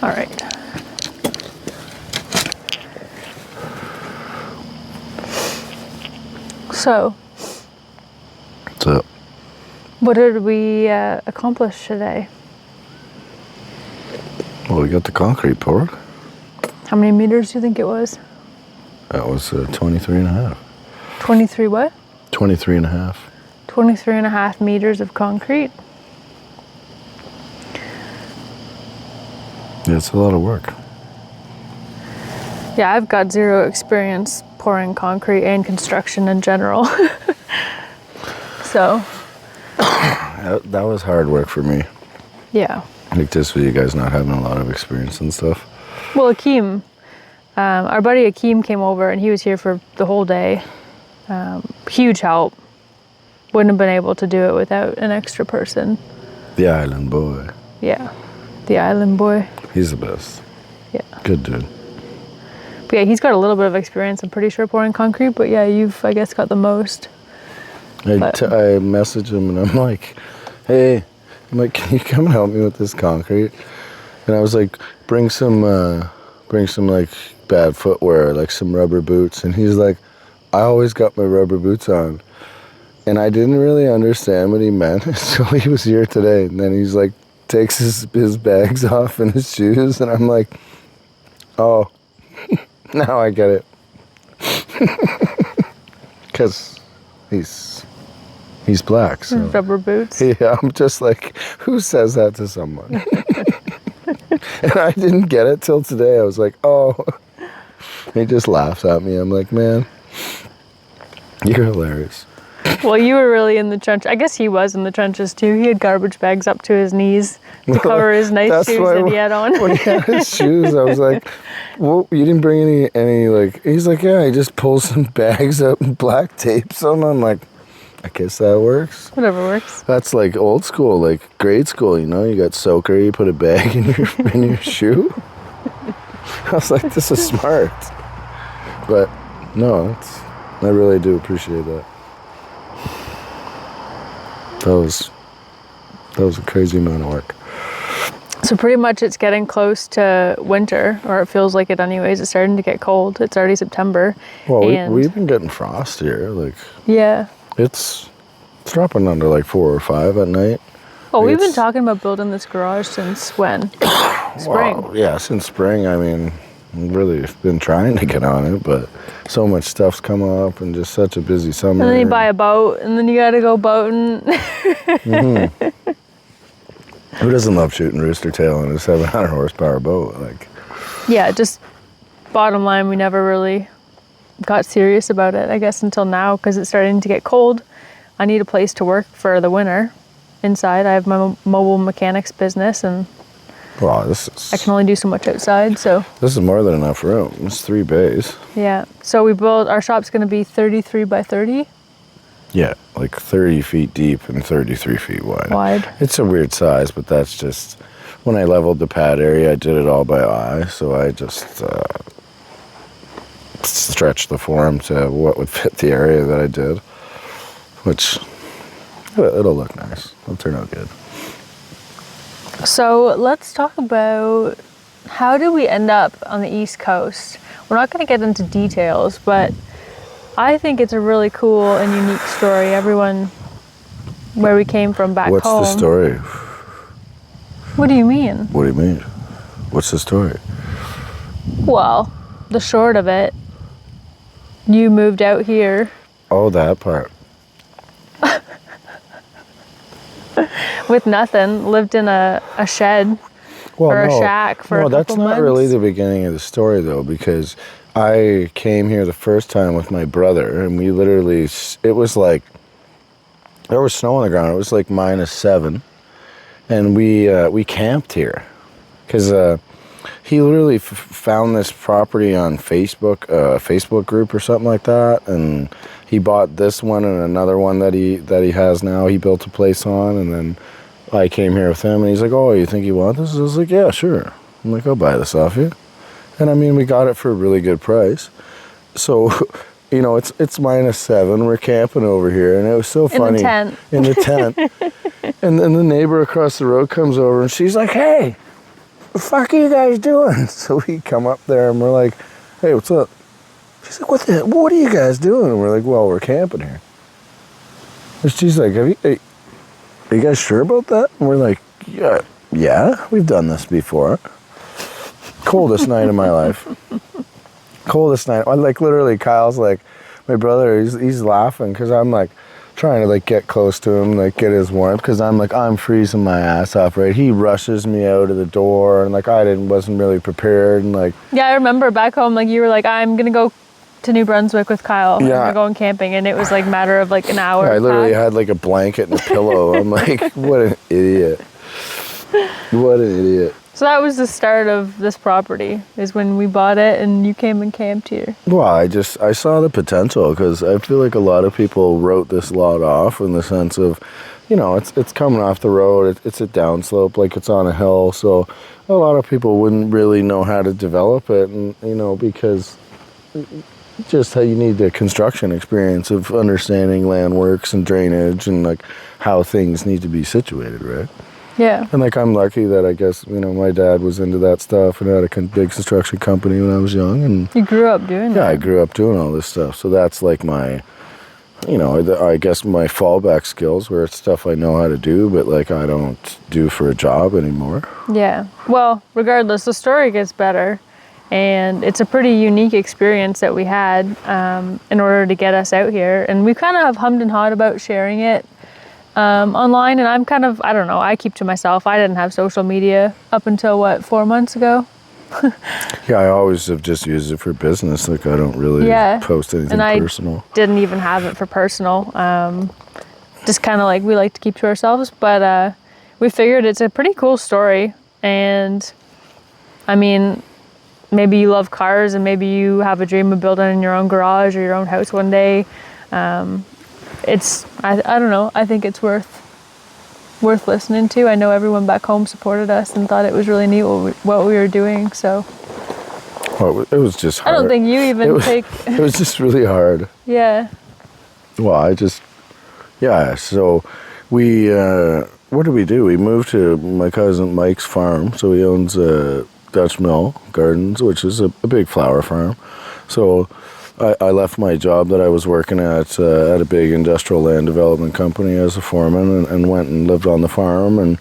All right. So, What's up? what did we accomplish today? Well, we got the concrete poured. How many meters do you think it was? That was 23 and a half. 23 what? 23 and a half. 23 and a half meters of concrete. Yeah, it's a lot of work. Yeah, I've got zero experience pouring concrete and construction in general. So, That was hard work for me. yeah. Like just with you guys not having a lot of experience and stuff. Well, Akeem, our buddy Akeem came over and he was here for the whole day. Huge help. Wouldn't have been able to do it without an extra person. The island boy. Yeah, the island boy. He's the best. Yeah. Good dude. But yeah, he's got a little bit of experience, I'm pretty sure, pouring concrete. But yeah, you've, I guess, got the most. I message him and I'm like, hey, can you come help me with this concrete? And I was like, bring some like bad footwear, like some rubber boots. And he's like, I always got my rubber boots on. And I didn't really understand what he meant until he was here today. And then he's like, takes his bags off and his shoes. And I'm like, oh, now I get it. Because he's black. So. Rubber boots. Yeah, I'm just like, who says that to someone? And I didn't get it till today. I was like, oh. He just laughs at me. I'm like, man, you're hilarious. Well, you were really in the trench. I guess he was in the trenches too. He had garbage bags up to his knees to cover his nice shoes that he had on. When he had his shoes, I was like, well, you didn't bring any like, he's like, yeah, I just pulled some bags up and black tapes them. I'm like, I guess that works. Whatever works. That's like old school, like grade school, you know? You got soaker, you put a bag in your shoe. I was like, this is smart. But no, I really do appreciate that. That was a crazy amount of work. So pretty much it's getting close to winter, or it feels like it anyways. It's starting to get cold. It's already September. Well, we've been getting frost here. Like, yeah. It's dropping under like 4 or 5 at night. Oh, we've been talking about building this garage since when? Spring. Well, yeah, since spring. I mean, I've really been trying to get on it, but so much stuff's come up and just such a busy summer. And then you buy a boat, and then you gotta go boating. Mm-hmm. Who doesn't love shooting rooster tail in a 700 horsepower boat? Like, yeah, just bottom line, we never really got serious about it, I guess, until now, because it's starting to get cold. I need a place to work for the winter inside. I have my mobile mechanics business, and wow, I can only do so much outside, so. This is more than enough room. It's 3 bays. Yeah, so our shop's gonna be 33 by 30. Yeah, like 30 feet deep and 33 feet wide. It's a weird size, but that's just, when I leveled the pad area, I did it all by eye, so I just stretched the form to what would fit the area that I did, which, it'll look nice. It'll turn out good. So let's talk about how did we end up on the East Coast? We're not going to get into details, but I think it's a really cool and unique story. Everyone, where we came from back home. What's the story? What do you mean? What do you mean? What's the story? Well, the short of it, you moved out here. Oh, that part. With nothing, lived in a shed or a shack for a couple months. That's not really the beginning of the story, though, because I came here the first time with my brother, and we literally, it was like, there was snow on the ground. It was like -7, and we camped here, because he literally found this property on Facebook, a Facebook group or something like that, and he bought this one and another one that he has now. He built a place on, and then I came here with him, and he's like, "Oh, you think you want this?" I was like, "Yeah, sure." I'm like, "I'll buy this off you." And I mean, we got it for a really good price. So, you know, it's -7. We're camping over here, and it was so funny. In the tent. And then the neighbor across the road comes over, and she's like, "Hey, the fuck are you guys doing? So we come up there and we're like, hey, what's up? She's like, what are you guys doing? And we're like, well, we're camping here. And she's like, are you guys sure about that? And we're like, yeah, we've done this before. Coldest night of my life. Coldest night. Like literally, Kyle's like, my brother, he's laughing because I'm like trying to like get close to him, like get his warmth, because I'm freezing my ass off, right? He rushes me out of the door, and like wasn't really prepared, and like. Yeah, I remember back home, like you were like, I'm gonna go to New Brunswick with Kyle. Yeah. We're going camping, and it was like a matter of like an hour. I literally had like a blanket and a pillow. I'm like, what an idiot. What an idiot. So that was the start of this property, is when we bought it and you came and camped here. Well, I saw the potential, because I feel like a lot of people wrote this lot off in the sense of, you know, it's coming off the road, it's a downslope, like it's on a hill, so a lot of people wouldn't really know how to develop it, and you know, because just how you need the construction experience of understanding land works and drainage and like how things need to be situated, right? Yeah. And like I'm lucky that I guess, you know, my dad was into that stuff and had a big construction company when I was young, and You grew up doing that. yeah, I grew up doing all this stuff. So that's like my, you know, I guess my fallback skills, where it's stuff I know how to do, but like I don't do for a job anymore. Yeah. Well, regardless, the story gets better, and it's a pretty unique experience that we had in order to get us out here. And we kind of have hummed and hawed about sharing it online, and I'm kind of, I don't know, I keep to myself. I didn't have social media up until 4 months ago. Yeah, I always have just used it for business. Like I don't really post anything and personal. I didn't even have it for personal. Just kind of like, we like to keep to ourselves, but we figured it's a pretty cool story. And I mean, maybe you love cars and maybe you have a dream of building in your own garage or your own house one day. I don't know, I think it's worth listening to. I know everyone back home supported us and thought it was really neat what we were doing, so. Well, it was just hard. I don't think you even It was just really hard. Yeah. Well, so we, what did we do? We moved to my cousin Mike's farm. So he owns Dutch Mill Gardens, which is a big flower farm. So I left my job that I was working at a big industrial land development company as a foreman, and went and lived on the farm. And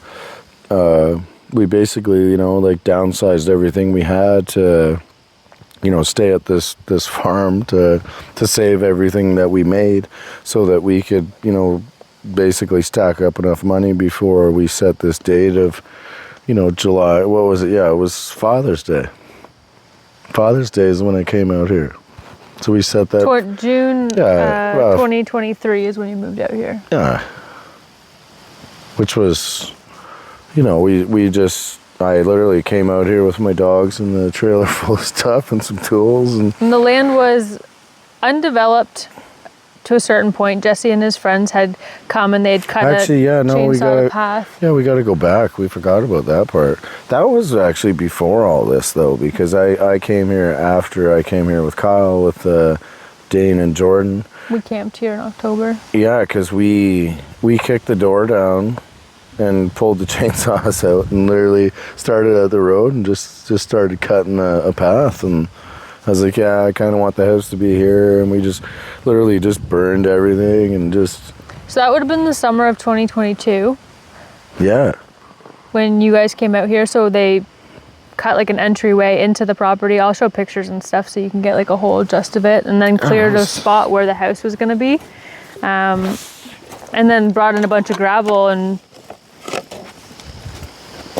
we basically, you know, like downsized everything we had to, you know, stay at this farm to save everything that we made, so that we could, you know, basically stack up enough money before we set this date of, you know, July. What was it? Yeah, it was Father's Day. Father's Day is when I came out here. So we set that. June 2023 is when you moved out here. Yeah. Which was, you know, I literally came out here with my dogs and the trailer full of stuff and some tools. And the land was undeveloped to a certain point. Jesse and his friends had come and they'd cut chainsaw the path. Yeah, we got to go back. We forgot about that part. That was actually before all this, though, because I came here after I came here with Kyle, with Dane and Jordan. We camped here in October. Yeah, because we kicked the door down and pulled the chainsaws out and literally started at the road and just started cutting a path. And I was like, yeah, I kind of want the house to be here. And we just literally just burned everything and just... So that would have been the summer of 2022. Yeah. When you guys came out here. So they cut like an entryway into the property. I'll show pictures and stuff so you can get like a whole gist of it. And then cleared a spot where the house was going to be. And then brought in a bunch of gravel and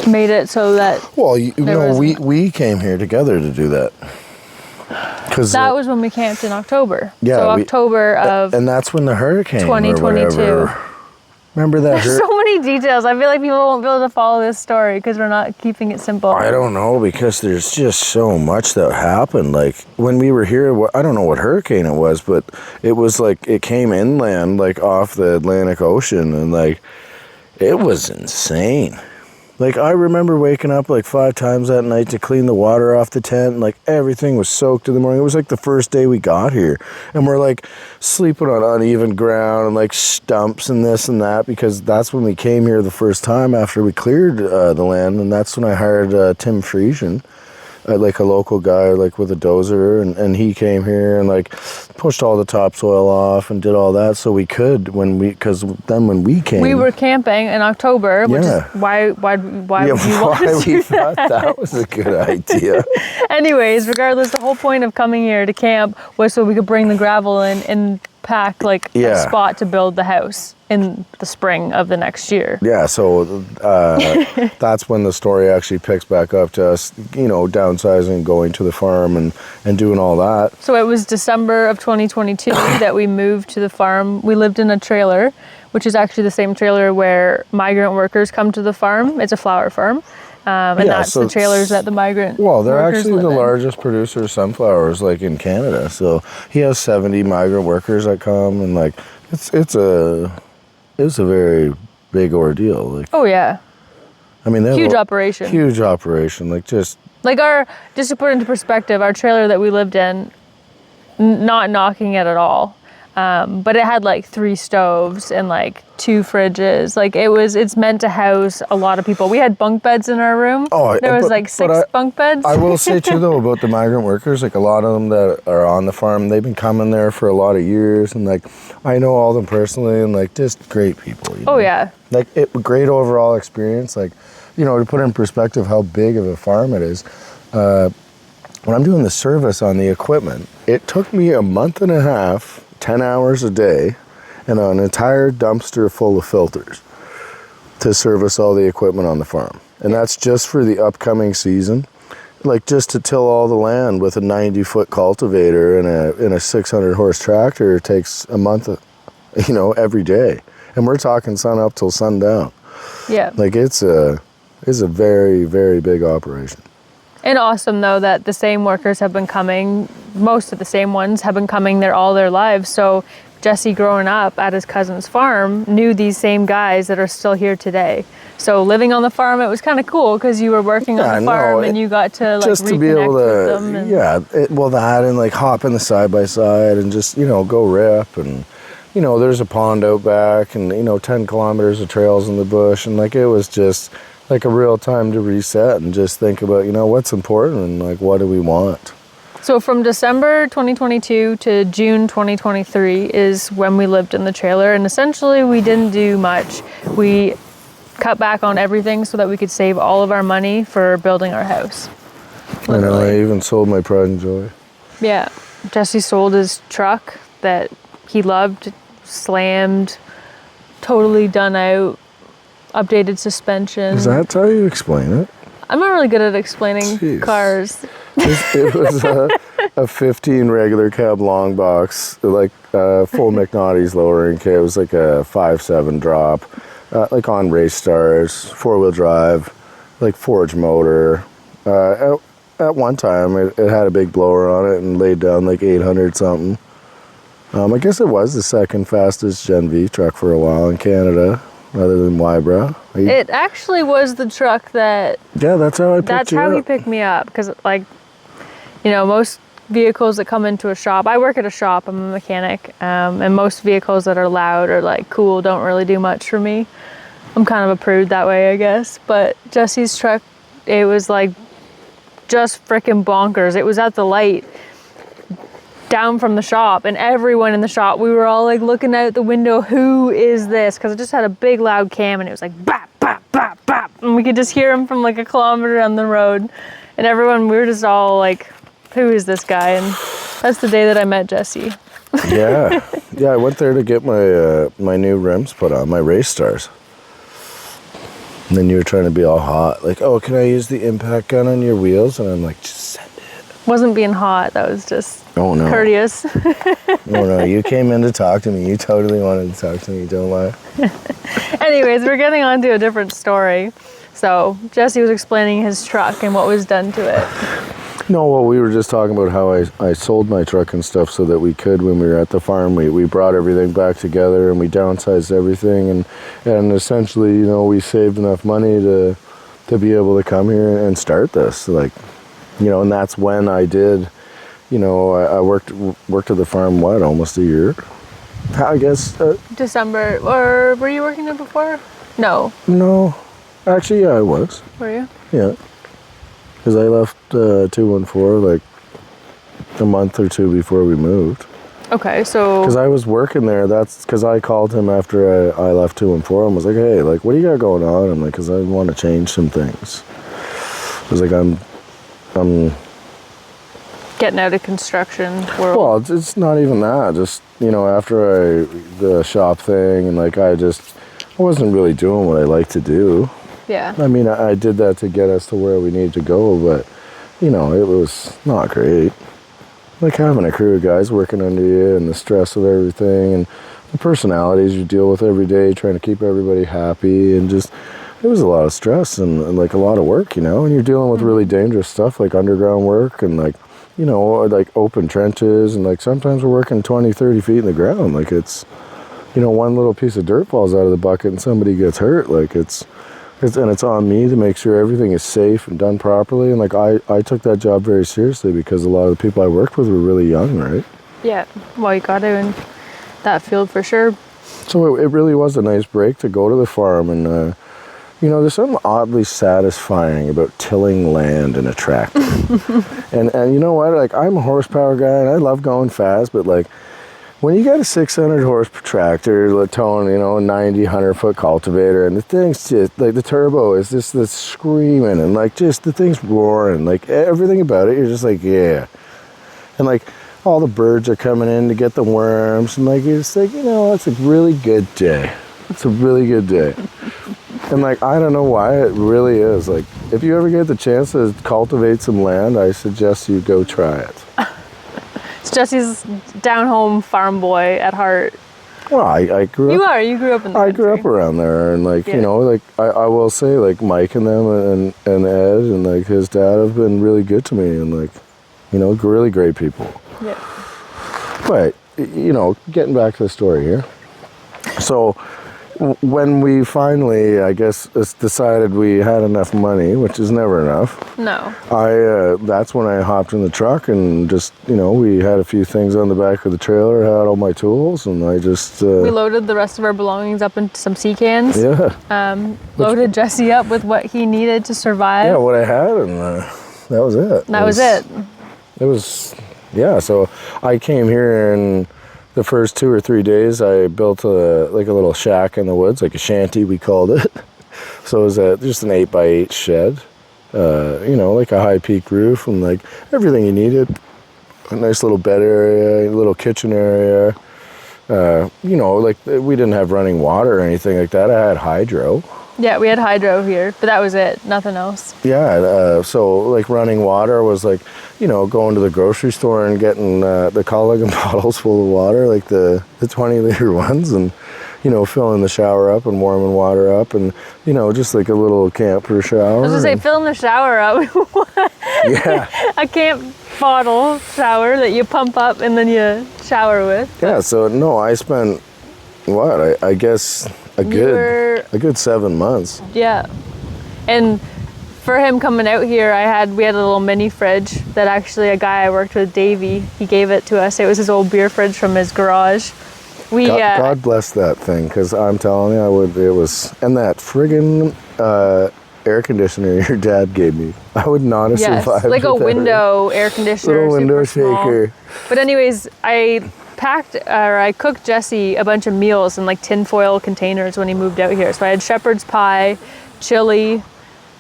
made it so that... Well, we came here together to do that. That was when we camped in October. Yeah. So October of... And that's when the hurricane 2022. Remember that? There's so many details. I feel like people won't be able to follow this story because we're not keeping it simple. I don't know, because there's just so much that happened. Like when we were here, I don't know what hurricane it was, but it was like it came inland, like off the Atlantic Ocean, and like it was insane. Like, I remember waking up like 5 times that night to clean the water off the tent, and like everything was soaked in the morning. It was like the first day we got here, and we're like sleeping on uneven ground and like stumps and this and that, because that's when we came here the first time after we cleared the land, and that's when I hired Tim Friesian, like a local guy, like with a dozer, and he came here and like pushed all the topsoil off and did all that so we could, because then when we came, We were camping in October, which is why would you want to do we thought that was a good idea. Anyways, regardless, the whole point of coming here to camp was so we could bring the gravel in and pack like a spot to build the house in the spring of the next year. Yeah, so that's when the story actually picks back up to us, downsizing, going to the farm and doing all that. So it was December of 2022 that we moved to the farm. We lived in a trailer, which is actually the same trailer where migrant workers come to the farm. It's a flower farm. And that's the trailers that the migrant they're workers actually live the in. largest producer of sunflowers, like in Canada. So he has 70 migrant workers that come, and like it's a very big ordeal. Like, oh yeah, I mean, huge operation. Huge operation. Like just to put into perspective, our trailer that we lived in, not knocking it at all. But it had like 3 stoves and like 2 fridges. Like it's meant to house a lot of people. We had bunk beds in our room. There was like 6 bunk beds. I will say too though about the migrant workers, like a lot of them that are on the farm, they've been coming there for a lot of years, and like I know all of them personally, and like just great people. Oh yeah. Like great overall experience. Like, to put in perspective how big of a farm it is. When I'm doing the service on the equipment, it took me a month and a half, 10 hours a day, and an entire dumpster full of filters to service all the equipment on the farm. And that's just for the upcoming season. Like just to till all the land with a 90-foot cultivator and a 600 horse tractor takes a month, every day. And we're talking sun up till sundown. Yeah. Like it's a very, very big operation. And awesome though that the same workers have been coming, most of the same ones have been coming there all their lives. So Jesse growing up at his cousin's farm knew these same guys that are still here today. So living on the farm, it was kind of cool because you were working on the farm and you got to like just to be able to, that and like hop in the side by side and just, go rip, and, there's a pond out back and, 10 kilometers of trails in the bush, and like it was just like a real time to reset and just think about, what's important and like what do we want. So from December 2022 to June 2023 is when we lived in the trailer, and essentially we didn't do much. We cut back on everything so that we could save all of our money for building our house. Literally. I even sold my pride and joy. Yeah, Jesse sold his truck that he loved, slammed, totally done out, updated suspension. Is that how you explain it? I'm not really good at explaining cars. It was a 15 regular cab long box, like full McNaughty's lowering kit. It was like a 5.7 drop, like on race stars, 4-wheel drive, like forged motor. At one time, it had a big blower on it and laid down like 800 something. I guess it was the second fastest Gen V truck for a while in Canada, other than Wybra. It actually was the truck that... Yeah, that's how I picked you up. That's how he picked me up, because like, most vehicles that come into a shop, I work at a shop, I'm a mechanic, and most vehicles that are loud or like cool don't really do much for me. I'm kind of a prude that way, I guess. But Jesse's truck, it was like just freaking bonkers. It was at the light down from the shop, and everyone in the shop, we were all like looking out the window, who is this? Because it just had a big loud cam and it was like bap, bap, bap, bap. And we could just hear him from like a kilometer down the road. And everyone, we were just all like, who is this guy? And that's the day that I met Jesse. Yeah, I went there to get my new rims put on, my race stars. And then you were trying to be all hot, like, oh, can I use the impact gun on your wheels? And I'm like, just send it. Wasn't being hot, that was just courteous. No, you came in to talk to me. You totally wanted to talk to me, don't lie. Anyways, we're getting on to a different story. So Jesse was explaining his truck and what was done to it. No, well, we were just talking about how I sold my truck and stuff so that we could, when we were at the farm, we brought everything back together and we downsized everything, and essentially, we saved enough money to to be able to come here and start this. Like, and that's when I did, I worked at the farm, almost a year? I guess. December, or were you working there before? No. No. Actually, yeah, I was. Were you? Yeah. Because I left 214 like a month or two before we moved. Okay, so... Because I was working there, that's because I called him after I left 214 and was like, hey, like, what do you got going on? I'm like, because I want to change some things. I was like, I'm getting out of construction world. Well, it's not even that. Just, after the shop thing, and like, I wasn't really doing what I like to do. Yeah. I mean, I did that to get us to where we need to go, but, it was not great. Like having a crew of guys working under you and the stress of everything and the personalities you deal with every day, trying to keep everybody happy, and just, it was a lot of stress and like a lot of work, and you're dealing with really dangerous stuff like underground work and like, like open trenches, and like sometimes we're working 20, 30 feet in the ground. Like it's, one little piece of dirt falls out of the bucket and somebody gets hurt. Like it's on me to make sure everything is safe and done properly. And like I took that job very seriously because a lot of the people I worked with were really young, right? Yeah, well, you got to in that field for sure. So it really was a nice break to go to the farm, and there's something oddly satisfying about tilling land in a tractor. and you know what? Like, I'm a horsepower guy and I love going fast, but like when you got a 600 horse tractor towing, 90, 100-foot cultivator, and the thing's just, like, the turbo is just this screaming, and, like, just the thing's roaring, like, everything about it, you're just like, yeah. And, like, all the birds are coming in to get the worms, and, like, you're just like, it's a really good day. It's a really good day. And, like, I don't know why, it really is. Like, if you ever get the chance to cultivate some land, I suggest you go try it. Jesse's down-home farm boy at heart. Well, I grew up... You grew up in the country. I grew up around there, and like, like, I will say, like, Mike and them and Ed and like his dad have been really good to me, and like, really great people. Yeah. But, getting back to the story here. So, when we finally, I guess, decided we had enough money, which is never enough. No. That's when I hopped in the truck and just, we had a few things on the back of the trailer, had all my tools, and I just... we loaded the rest of our belongings up into some sea cans. Yeah. Loaded Jesse up with what he needed to survive. Yeah, what I had, and that was it. That was it. It was, yeah, so I came here and... The first 2 or 3 days, I built a little shack in the woods, like a shanty, we called it. So it was just an 8x8 shed, like a high peak roof and like everything you needed. A nice little bed area, a little kitchen area. Like we didn't have running water or anything like that. I had hydro. Yeah, we had hydro here, but that was it. Nothing else. Yeah, so like running water was like, going to the grocery store and getting the Culligan bottles full of water, like the 20-liter ones, and, filling the shower up and warming water up, and, just like a little camper shower. I was gonna say, filling the shower up. Yeah. A camp bottle shower that you pump up and then you shower with. Yeah, so no, I spent, what, I guess... A good 7 months. Yeah. And for him coming out here, we had a little mini fridge that actually a guy I worked with, Davey, he gave it to us. It was his old beer fridge from his garage. God bless that thing, because I'm telling you, and that friggin' air conditioner your dad gave me, I would not have survived. Like a window air conditioner. Little window shaker. But anyways, I cooked Jesse a bunch of meals in like tinfoil containers when he moved out here. So I had shepherd's pie, chili.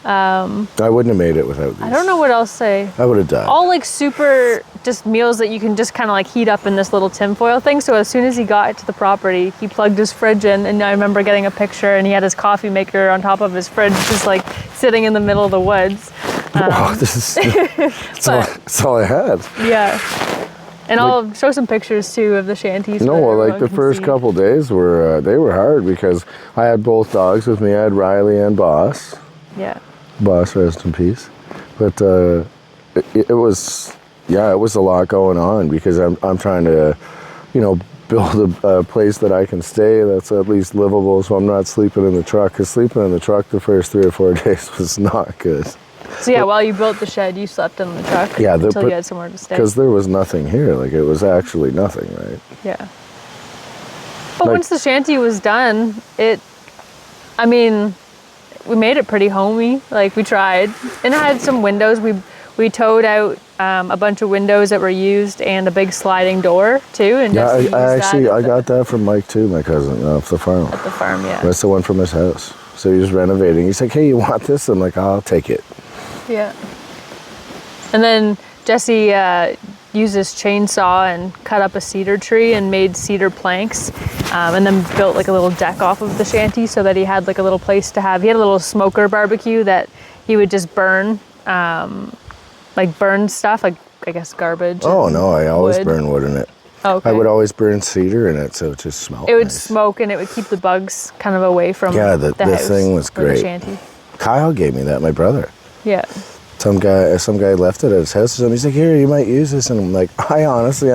I wouldn't have made it without these. I don't know what else to say. I would have died. All like super just meals that you can just kind of like heat up in this little tinfoil thing. So as soon as he got to the property, he plugged his fridge in, and I remember getting a picture, and he had his coffee maker on top of his fridge, just like sitting in the middle of the woods. Wow, that's all I had. Yeah. And I'll show some pictures too of the shanties. No, well, like the first couple days they were hard because I had both dogs with me. I had Riley and Boss. Yeah. Boss, rest in peace. But it was a lot going on because I'm trying to, build a place that I can stay that's at least livable, so I'm not sleeping in the truck. Because sleeping in the truck the first 3 or 4 days was not good. So yeah, while you built the shed, you slept in the truck until you had somewhere to stay. Because there was nothing here. Like, it was actually nothing, right? Yeah. But once the shanty was done, we made it pretty homey. Like, we tried. And it had some windows. We towed out a bunch of windows that were used and a big sliding door, too. And yeah, I got that from Mike, too, my cousin, off the farm. At the farm, yeah. That's the one from his house. So he was renovating. He's like, hey, you want this? I'm like, I'll take it. Yeah. And then Jesse used this chainsaw and cut up a cedar tree and made cedar planks, and then built like a little deck off of the shanty so that he had like a little place to have. He had a little smoker barbecue that he would just burn, burn stuff, like I guess garbage. Oh no, I always burn wood in it. Oh, okay. I would always burn cedar in it, so it just smelled. It would smoke and it would keep the bugs kind of away from the house thing was great. The shanty. Kyle gave me that, my brother. Yeah. Some guy left it at his house. He's like, here, you might use this. And I'm like, I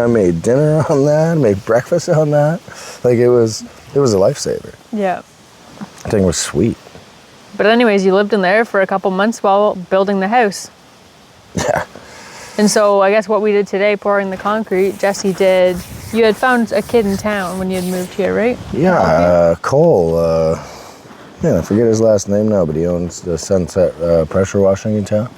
made dinner on that, made breakfast on that. Like, it was a lifesaver. Yeah. The thing was sweet. But anyways, you lived in there for a couple months while building the house. Yeah. And so I guess what we did today, pouring the concrete, Jesse did. You had found a kid in town when you had moved here, right? Yeah, Cole. I forget his last name now, but he owns the Sunset Pressure Washing in town.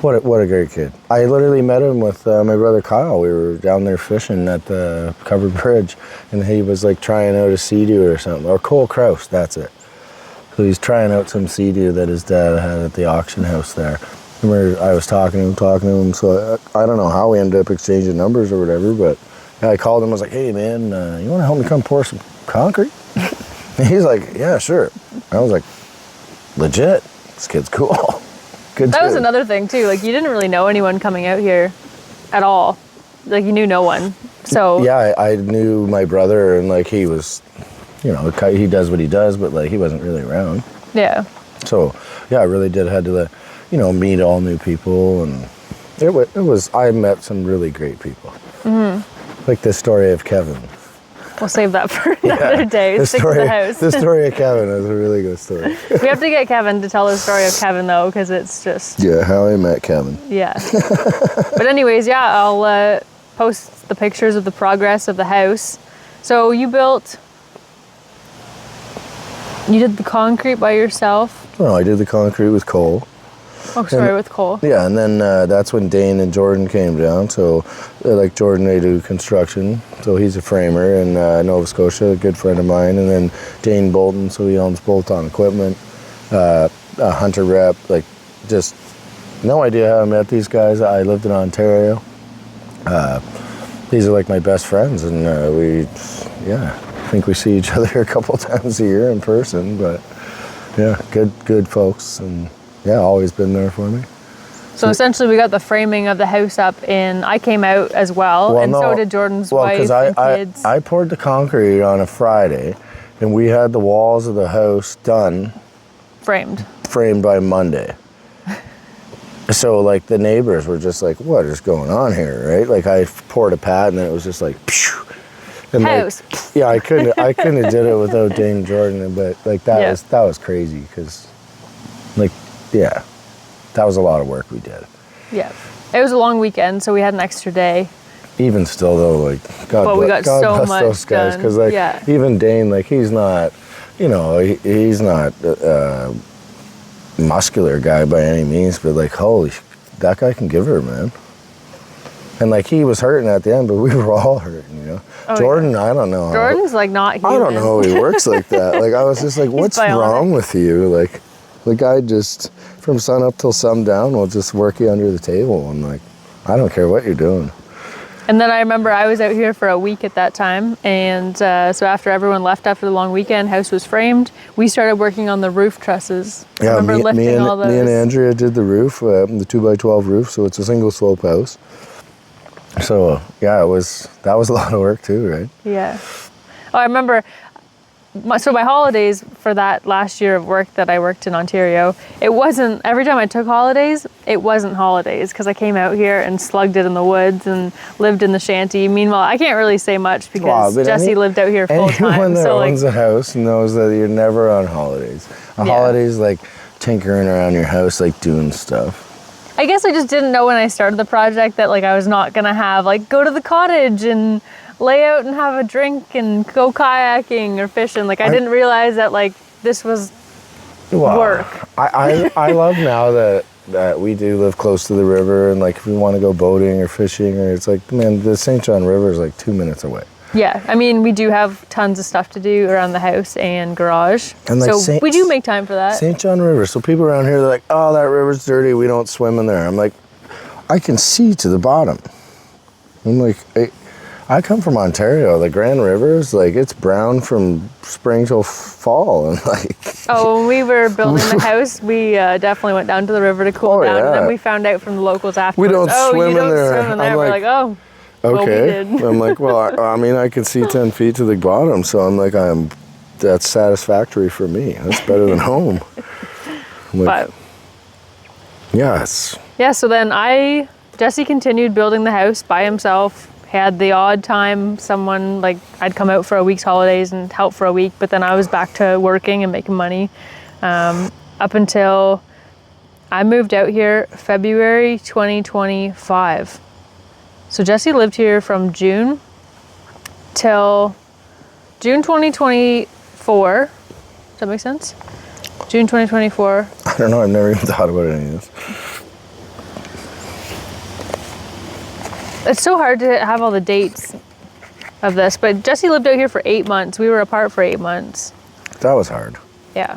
What a great kid. I literally met him with my brother Kyle. We were down there fishing at the covered bridge, and he was like trying out a Sea-Doo or something. Or Cole Kraus, that's it. So he's trying out some Sea-Doo that his dad had at the auction house there. Remember, I was talking to him, so I don't know how we ended up exchanging numbers or whatever, but I called him, I was like, hey man, you want to help me come pour some concrete? And he's like, yeah, sure. I was like, legit, this kid's cool. Good that was another thing too, like you didn't really know anyone coming out here at all. Like you knew no one, so. Yeah, I knew my brother, and like he was, he does what he does, but like he wasn't really around. Yeah. So, yeah, I really had to, meet all new people, and I met some really great people. Mm-hmm. Like the story of Kevin. We'll save that for another day. Stick to the house. The story of Kevin is a really good story. We have to get Kevin to tell the story of Kevin, though, because it's just... Yeah, how I met Kevin. Yeah. But anyways, yeah, I'll post the pictures of the progress of the house. So you did the concrete by yourself? No, I did the concrete with Cole. Oh, sorry, with Cole. Yeah, and then that's when Dane and Jordan came down. So, like Jordan, they do construction. So he's a framer in Nova Scotia, a good friend of mine. And then Dane Bolton, so he owns bolt-on equipment, a hunter rep. Like, just no idea how I met these guys. I lived in Ontario. These are like my best friends, and I think we see each other a couple times a year in person. But yeah, good folks, and yeah, always been there for me. So essentially we got the framing of the house up and I came out as well, and so did Jordan's wife and kids. I poured the concrete on a Friday, and we had the walls of the house done. Framed by Monday. So like the neighbors were just like, what is going on here, right? Like I poured a pad and then it was just like, phew. And house. Like, yeah, I couldn't have did it without Dane and Jordan, but like that was crazy, because like, yeah, that was a lot of work we did. Yeah, it was a long weekend, so we had an extra day. Even still though, like God bless those guys, because like even Dane, like he's not, he's not a muscular guy by any means, but like holy, that guy can give her, man. And like he was hurting at the end, but we were all hurting, Oh, Jordan, yeah. I don't know. Jordan's like not human. I don't know how he works like that. Like I was just like, what's wrong with you? Like the guy just from sun up till sundown will just work you under the table, and like I don't care what you're doing. And then I remember I was out here for a week at that time, and so after everyone left after the long weekend, house was framed. We started working on the roof trusses. Yeah, I remember lifting all those. Me and Andrea did the roof, the 2x12 roof, so it's a single slope house. So yeah, that was a lot of work too, right? Yeah. Oh, I remember so my holidays for that last year of work that I worked in Ontario, it wasn't, every time I took holidays, it wasn't holidays because I came out here and slugged it in the woods and lived in the shanty. Meanwhile, I can't really say much because Jesse lived out here full time. Anyone that So owns a house knows that you're never on holidays. A holiday's like tinkering around your house, like doing stuff. I guess I just didn't know when I started the project that like I was not gonna have like go to the cottage and lay out and have a drink and go kayaking or fishing. Like I didn't realize that like this was work. I love now that we do live close to the river, and like if we want to go boating or fishing, or it's like, man, the St. John River is like 2 minutes away. Yeah, I mean, we do have tons of stuff to do around the house and garage. And like so we do make time for that. St. John River. So people around here, they're like, oh, that river's dirty. We don't swim in there. I'm like, I can see to the bottom. I'm like, I come from Ontario. The Grand River is like, it's brown from spring till fall. And like, oh, when we were building the house, we definitely went down to the river to cool down. And then we found out from the locals afterwards, we don't swim in there. Swim in there. We're like, oh. Okay. Well, we did. I'm like, well, I mean, I can see 10 feet to the bottom, so I'm like, that's satisfactory for me. That's better than home. Like, but yes. Yeah. So then Jesse continued building the house by himself. Had the odd time someone like I'd come out for a week's holidays and help for a week, but then I was back to working and making money up until I moved out here February 2025. So Jesse lived here from June till June 2024. Does that make sense? June 2024. I don't know. I've never even thought about any of this. It's so hard to have all the dates of this, but Jesse lived out here for 8 months. We were apart for 8 months. That was hard. Yeah.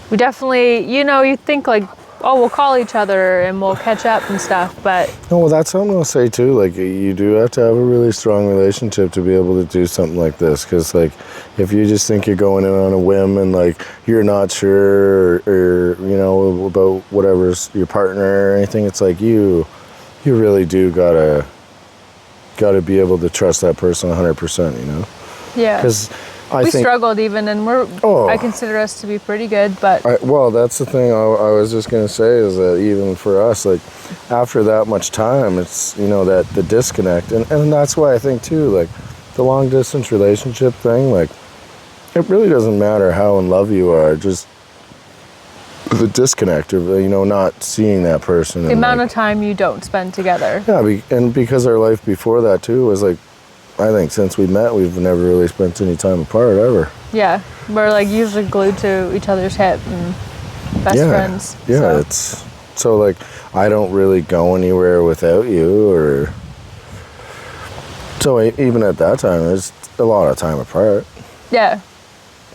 We definitely, you think like, oh, we'll call each other and we'll catch up and stuff, but... No, well, that's something I'll say too. Like, you do have to have a really strong relationship to be able to do something like this. Because, like, if you just think you're going in on a whim and, like, you're not sure or about whatever's your partner or anything, it's like you really do gotta be able to trust that person 100%, Yeah. Because we struggled even, and I consider us to be pretty good, but... well, that's the thing I was just going to say is that even for us, like, after that much time, it's, that the disconnect. And that's why I think, too, like, the long-distance relationship thing, like, it really doesn't matter how in love you are, just the disconnect of, not seeing that person. The amount of time you don't spend together. Yeah, and because our life before that, too, was, like, I think since we met, we've never really spent any time apart ever. Yeah, we're like usually glued to each other's hip and best friends. Yeah, it's so like I don't really go anywhere without you, or so even at that time, there's a lot of time apart. Yeah,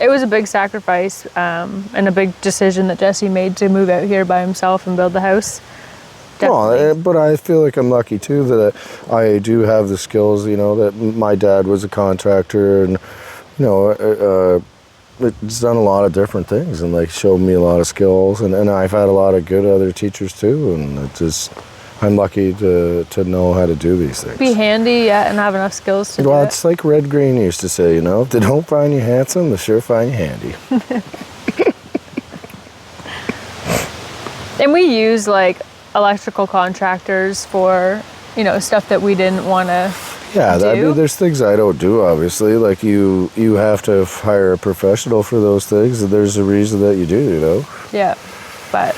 it was a big sacrifice and a big decision that Jesse made to move out here by himself and build the house. Well, but I feel like I'm lucky too that I do have the skills. That my dad was a contractor, and it's done a lot of different things, and like showed me a lot of skills, and I've had a lot of good other teachers too, and I'm lucky to know how to do these things. Be handy, and have enough skills to do it. Well, it's like Red Green used to say, if they don't find you handsome, they sure find you handy. And we use like electrical contractors for stuff that we didn't want to do. There's things I don't do, obviously, like you have to hire a professional for those things, and there's a reason that you do. Yeah, but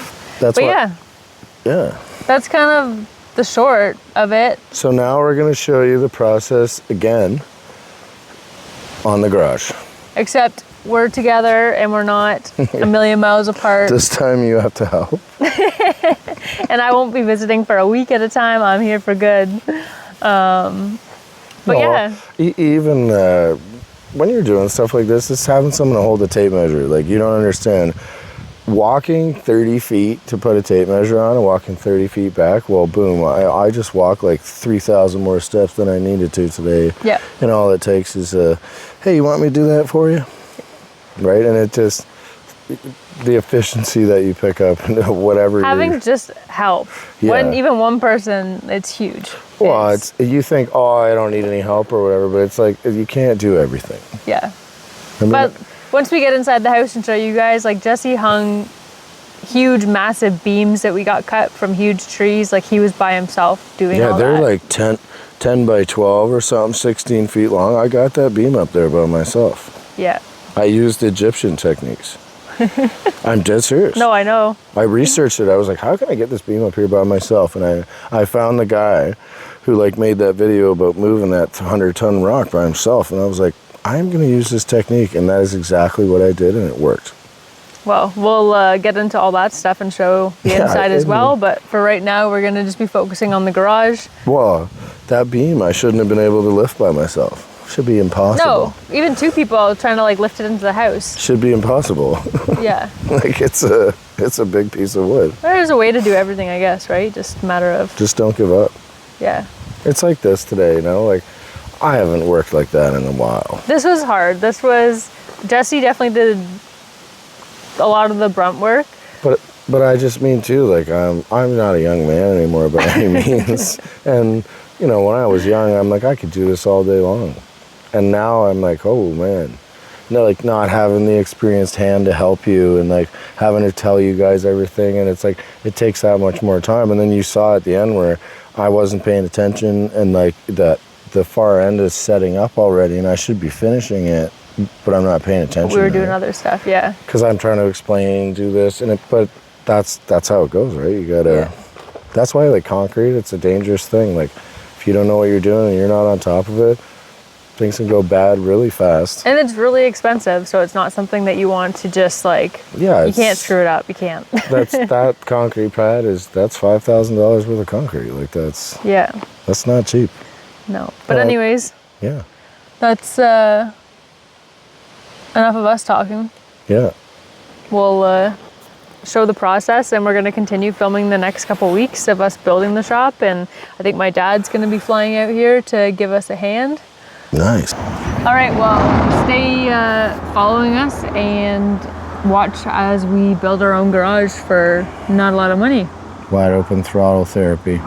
yeah that's kind of the short of it. So now we're going to show you the process again on the garage, except we're together and we're not a million miles apart. This time you have to help. And I won't be visiting for a week at a time. I'm here for good. Even when you're doing stuff like this, it's having someone to hold a tape measure. Like, you don't understand. Walking 30 feet to put a tape measure on and walking 30 feet back, well, boom, I just walked like 3,000 more steps than I needed to today. Yeah. And all it takes is, hey, you want me to do that for you? Right? And it just... the efficiency that you pick up and whatever having just help even one person, it's huge. Well, you think, I don't need any help or whatever, but it's like you can't do everything. Yeah, But once we get inside the house and show you guys, like Jesse hung huge, massive beams that we got cut from huge trees. Like he was by himself doing all that. Yeah, they're like 10 by 12 or something, 16 feet long. I got that beam up there by myself. Yeah. I used Egyptian techniques. I'm dead serious. No, I know. I researched it. I was like, how can I get this beam up here by myself? And I found the guy who like made that video about moving that 100-ton rock by himself. And I was like, I'm going to use this technique. And that is exactly what I did, and it worked. Well, we'll get into all that stuff and show the inside as well. But for right now, we're going to just be focusing on the garage. Well, that beam I shouldn't have been able to lift by myself. Should be impossible. No, even two people trying to like lift it into the house. Should be impossible. Yeah. Like it's a big piece of wood. There's a way to do everything, I guess, right? Just a matter of... Just don't give up. Yeah. It's like this today, you know? Like, I haven't worked like that in a while. This was hard. Jesse definitely did a lot of the brunt work. But I just mean too, like I'm not a young man anymore by any means. And you know, when I was young, I'm like I could do this all day long. And now I'm like, oh man. No, like not having the experienced hand to help you and like having to tell you guys everything, and it's like it takes that much more time. And then you saw at the end where I wasn't paying attention, and like the far end is setting up already and I should be finishing it, but I'm not paying attention. We were doing other stuff, yeah. Because I'm trying to explain, do this, but that's how it goes, right? You gotta. Yeah. That's why, like concrete, it's a dangerous thing. Like, if you don't know what you're doing and you're not on top of it, things can go bad really fast. And it's really expensive, so it's not something that you want to just like. Yeah. You can't screw it up. You can't. That concrete pad that's $5,000 worth of concrete. Like that's. Yeah. That's not cheap. No, but anyways. Yeah. That's enough of us talking. Yeah. We'll show the process, and we're going to continue filming the next couple weeks of us building the shop, and I think my dad's going to be flying out here to give us a hand. Nice. All right, well, stay following us and watch as we build our own garage for not a lot of money. Wide open throttle therapy.